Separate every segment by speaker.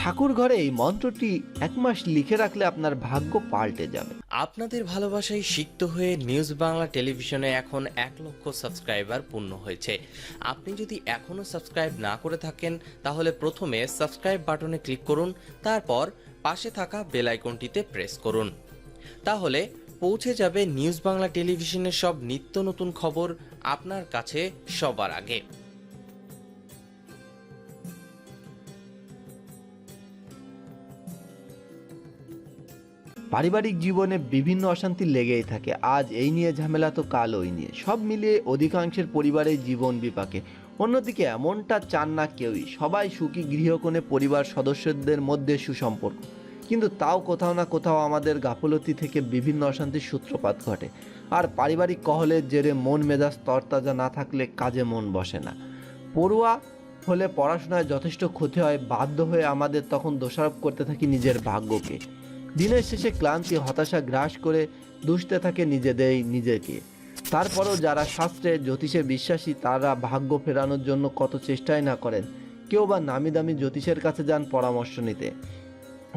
Speaker 1: ঠাকুর ঘরে এই মন্ত্রটি 1 মাস লিখে রাখলে আপনার ভাগ্য পাল্টে যাবে।
Speaker 2: আপনাদের ভালোবাসায় সিক্ত হয়ে নিউজ বাংলা টেলিভিশনে এখন 1 লক্ষ সাবস্ক্রাইবার পূর্ণ হয়েছে। আপনি যদি এখনও সাবস্ক্রাইব না করে থাকেন তাহলে প্রথমে সাবস্ক্রাইব বাটনে ক্লিক করুন, তারপর পাশে থাকা বেল আইকনটিতে প্রেস করুন। তাহলে পৌঁছে যাবে নিউজ বাংলা টেলিভিশনের সব নিত্য নতুন খবর আপনার কাছে সবার আগে।
Speaker 1: পারিবারিক জীবনে বিভিন্ন অশান্তি লেগেই থাকে, আজ এই নিয়ে ঝামেলা তো কাল ওই নিয়ে, সব মিলিয়ে অধিকাংশের পরিবারের জীবন বিপাকে। অন্যদিকে এমনটা চান না কেউই, সবাই সুখী গৃহকোণে পরিবার সদস্যদের মধ্যে সুসম্পর্ক, কিন্তু তাও কোথাও না কোথাও আমাদের গাফলতি থেকে বিভিন্ন অশান্তির সূত্রপাত ঘটে। আর পারিবারিক কলহের জেরে মন মেজাজ তরতাজা না থাকলে কাজে মন বসে না। পড়ুয়া হলে পড়াশোনায় যথেষ্ট ক্ষতি হয়, বাধ্য হয়ে আমাদের তখন দোষারোপ করতে থাকি নিজের ভাগ্যকে। দিনের শেষে ক্লান্তি হতাশা গ্রাস করে দুষতে থাকে নিজেকে। তারপরও যারা শাস্ত্রে জ্যোতিষে বিশ্বাসী তারা ভাগ্য ফেরানোর জন্য কত চেষ্টাই না করেন। কেউ বা নামি দামি জ্যোতিষের কাছে যান পরামর্শ নিতে,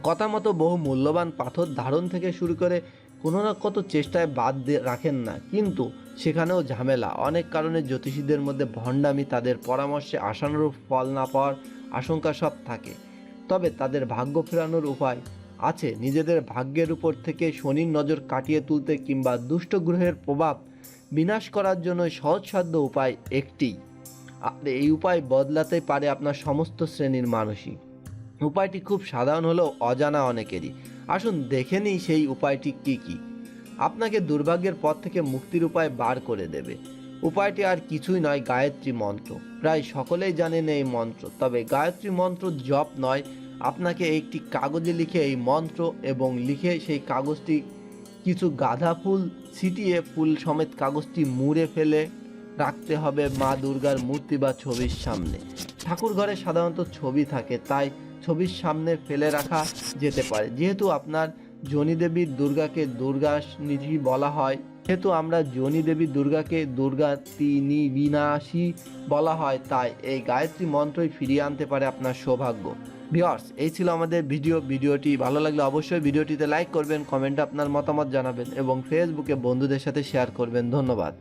Speaker 1: কথা মতো বহু মূল্যবান পাথর ধারণ থেকে শুরু করে কোনো না কত চেষ্টায় বাদ রাখেন না, কিন্তু সেখানেও ঝামেলা। অনেক কারণে জ্যোতিষীদের মধ্যে ভণ্ডামি, তাদের পরামর্শে আশানুরূপ ফল না পাওয়ার আশঙ্কা সব থাকে। তবে তাদের ভাগ্য ফেরানোর উপায় আছে। নিজেদের ভাগ্যের উপর থেকে শনির নজর কাটিয়ে তুলতে কিংবা দুষ্ট গ্রহের প্রভাব বিনাশ করার জন্য সহজসাধ্য উপায় একটি, আর এই উপায় বদলাতে পারে আপনার সমস্ত শ্রেণীর মানুষই। উপায়টি খুব সাধারণ হলেও অজানা অনেকেরই। আসুন দেখে নিই সেই উপায়টি কি আপনাকে দুর্ভাগ্যের পথ থেকে মুক্তির উপায় বার করে দেবে। উপায়টি আর কিছুই নয়, গায়ত্রী মন্ত্র। প্রায় সকলেই জানেন এই মন্ত্র, তবে গায়ত্রী মন্ত্র জপ নয়। আপনাকে একটি কাগজে লিখে এই মন্ত্র এবং লিখে সেই কাগজটি কিছু গাঁদা ফুল ছিটিয়ে ফুল সমেত কাগজটি মুড়ে ফেলে রাখতে হবে মা দুর্গার মূর্তি বা ছবির সামনে। ঠাকুর ঘরে সাধারণত ছবি থাকে, তাই ছবির সামনে ফেলে রাখা যেতে পারে। যেহেতু আপনার যোনি দেবী দুর্গাকে দুর্গা নিধি বলা হয়, যেহেতু আমরা যোনি দেবী দুর্গাকে দুর্গা তিনি বিনাশী বলা হয়, তাই এই গায়ত্রী মন্ত্রই ফিরিয়ে আনতে পারে আপনার সৌভাগ্য। ভিউয়ার্স, এই ছিল আমাদের ভিডিওটি ভালো লাগলে অবশ্যই ভিডিওটিতে লাইক করবেন, কমেন্টে আপনার মতামত জানাবেন এবং ফেসবুকে বন্ধুদের সাথে শেয়ার করবেন। ধন্যবাদ।